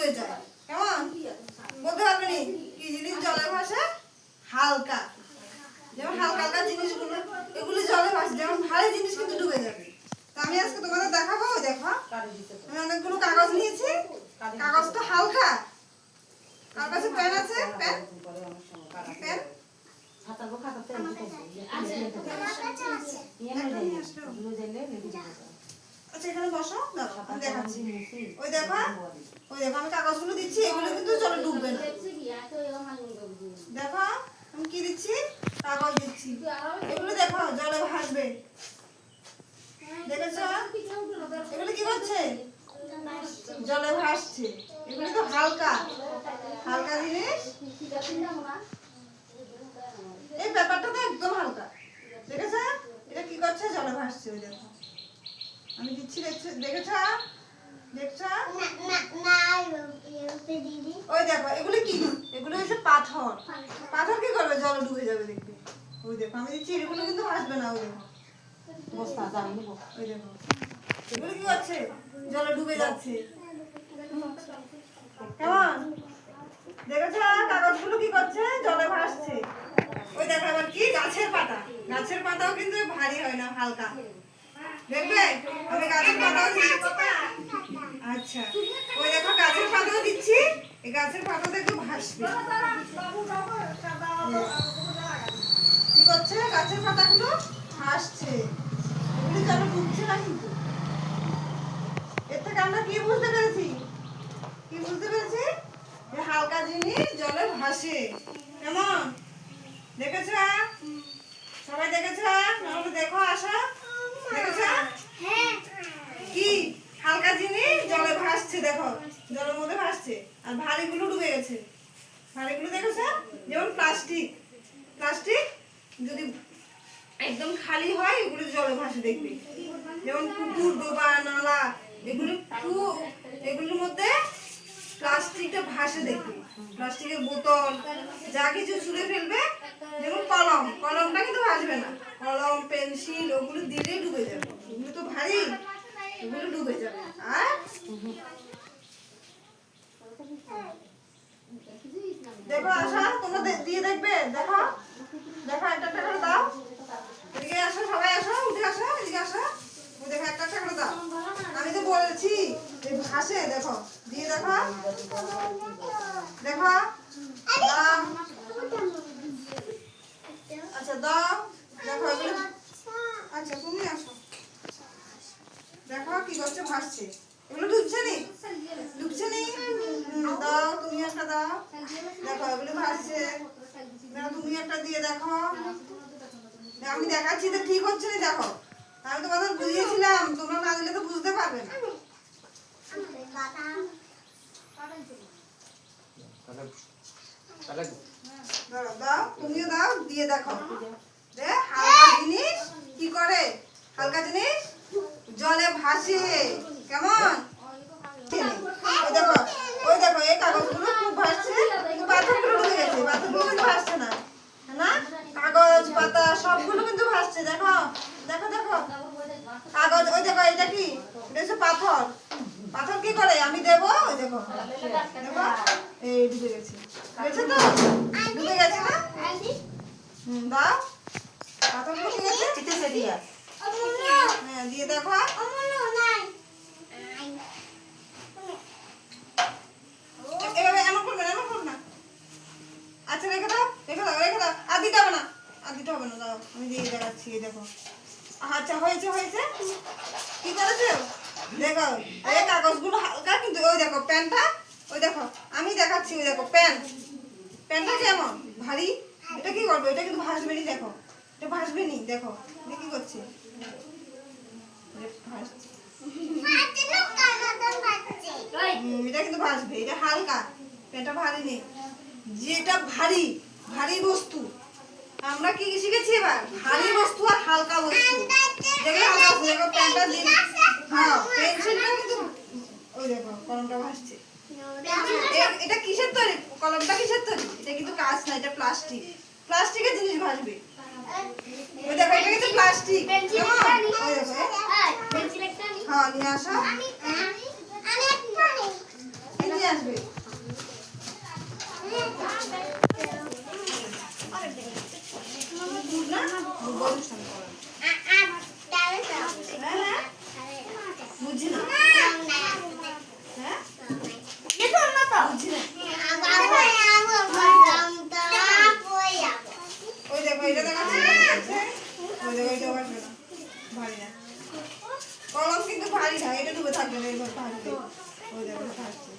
ডুবে যায়। কেমন বলতে পারবে নি কি জিনিস জলে ভাসে? হালকা। যেমন হালকা হালকা জিনিসগুলো এগুলো জলে ভাসে, যেমন ভারী জিনিস কিন্তু ডুবে যাবে। তো আমি আজকে তোমাদের দেখাবো। দেখো আমি অনেকগুলো কাগজ নিয়েছি। কাগজটা হালকা। কার কাছে পেন আছে? পেন পেন আচ্ছা এখানে বসো, আমি দেখাচ্ছি। ওই দেখো আমি কাগজগুলো দিচ্ছি, এগুলো কিন্তু জলে ডুববে না। দেখো আমি কি দিচ্ছি? কাগজ দিচ্ছি, এগুলো দেখো জলে ভাসবে। দেখেছো এগুলো কি করছে? জলে ভাসছে। এগুলো তো হালকা হালকা জিনিস। এই ব্যাপারটা তো একদম হালকা। দেখেছো এটা কি করছে? জলে ভাসছে। ওই দেখো আমি দিচ্ছি, দেখেছো দেখছো? ওই দেখো এগুলো কি? এগুলো হচ্ছে পাথর। পাথর কি করবে? জলে ডুবে যাবে দেখবে। ওই দেখো আমি দিচ্ছি, এগুলো কিন্তু ভাসবে না। ওই দেখো ওই দেখো এগুলো কি করছে? জলে ডুবে যাচ্ছে। কেমন দেখেছো? কাগজগুলো কি করছে? জলে ভাসছে। ওই দেখো আবার কি? গাছের পাতা। গাছের পাতাও কিন্তু ভারী হয় না, হালকা। দেখবে আমি গাছের পাতাও দিচ্ছি। আচ্ছা ওই দেখো গাছের পাতাও দিচ্ছি, এই গাছের পাতা দেখো ভাসবে। কি করছে? গাছের পাতাগুলো ভাসছে, এগুলি জলে ডুবছে না। কিন্তু এর থেকে আমরা কি বুঝতে পেরেছি? কি বুঝতে পেরেছি? যে হালকা জিনিস জলে ভাসে। কেমন দেখেছ? সবাই দেখেছ? তাহলে দেখো আসো। দেখেছ কি? হালকা জিনিস জলে ভাসছে। দেখো জলের মধ্যে ভাসছে, আর ভারীগুলো ডুবে গেছে। ভারীগুলো দেখেছ? যেমন প্লাস্টিক। প্লাস্টিক যদি একদম খালি হয় এগুলো জলে ভাসে দেখবে। যেমন পুকুর, ডোবা, নালা, এগুলোর মধ্যে প্লাস্টিকটা ভাসে দেখবে। প্লাস্টিকের বোতল যা কিছু ছুঁড়ে ফেলবে, যেমন কলমটা কিন্তু ভাসবে না। কলম, পেন্সিল ওগুলো দিলেই ডুবে যাবে। এগুলো তো ভারী, এগুলো ডুবে যাবে। আর দেখো আশা তোমরা দিয়ে দেখবে। দেখো দেখো একটা একটা করে দাও। এদিকে আসো, সবাই আসো, উঠে আসো, এদিকে আসো। ওই দেখো একটা একটা করে দাও। আমি তো বলেছি ভাসে। দেখো দিয়ে দেখো। দেখো দাও। আচ্ছা দাও। দেখো এগুলো। আচ্ছা তুমি আসো। দেখো কি করছে? ভাসছে। এগুলো ডুবছে নি? ডুবছে নি? দাও তুমি একটা দাও। দেখো এগুলো ভাসছে। তুমি একটা দিয়ে দেখো। আমি দেখাচ্ছি তো ঠিক হচ্ছে না। দেখো আমি তোমাদের বুঝিয়েছিলাম, তোমরা না দিলে তো বুঝতে পারবে না। দাও তুমিও দাও, দিয়ে দেখো। হালকা জিনিস কি করে? হালকা জিনিস জলে ভাসে। কেমন ওই দেখো ওই দেখো এই কাগজগুলো খুব ভাসছে, কিন্তু পাথরগুলো ডুবে গেছে। পাথরগুলো কিন্তু ভাসছে না, না? কাগজ পাতা সবগুলো কিন্তু ভাসছে। দেখো দেখো দেখো কাগজ। ওই দেখো এটা কি? এটা হচ্ছে পাথর। পাথর কি করে? আমি দেবো। ওই দেখো দেখো এই ডুবে গেছে। গেছে তো? ডুবে গেছে না? দাও পাথরগুলো কি গেছে? হ্যাঁ দিয়ে দেখো। এভাবে এমন করবে না, এমন করবে না। আচ্ছা রেখে দাও, রেখে দাও, রেখে দাও। আর দিতে হবে না, আর দিতে হবে না। দাও আমি দিয়ে দেখাচ্ছি। এই দেখো আচ্ছা হয়েছে হয়েছে। কি করেছো? দেখো এই কাগজগুলো হালকা, কিন্তু ওই দেখো প্যানটা। ওই দেখো আমি দেখাচ্ছি। ওই দেখো প্যানটা কেমন ভারী। এটা কি করবে? এটা কিন্তু ভাসবে নি। দেখো এটা ভাসবে নি। দেখো এটা কি করছে? এটা কিন্তু ভাসবে। এটা হালকা, প্যানটা ভারী নেই। যেটা ভারী ভারী বস্তু, আমরা কি শিখেছি এবার? ভারী বস্তু আর হালকা বস্তু। যেগুলো হালকা বস্তু, দেখো প্যানটা দিয়ে। হ্যাঁ পেন্সিলটা কিন্তু ওই দেখো কলমটা ভাসছে। এটা কিসের তৈরি? কলমটা কিসের তৈরি? এটা কিন্তু কাঁচ না, এটা প্লাস্টিক। প্লাস্টিকের জিনিস ভাসবে। ওই দেখো এটা কিন্তু প্লাস্টিক। ওই দেখো হ্যাঁ নিয়ে আসো। নিয়ে আসবে। দুধ না? দুধ বড় অনুষ্ঠান করো। হ্যাঁ? বুঝি না। হ্যাঁ? বুঝি না। ওই দেখো এটা দেখাচ্ছে, এটা দেখাচ্ছে। ওই দেখো এটা আসবে না। ভারী না। কলম কিন্তু ভারী না, এটা ডুবে থাকবে না, এইভাবে ভারী। ওই দেখো এটা আসছে।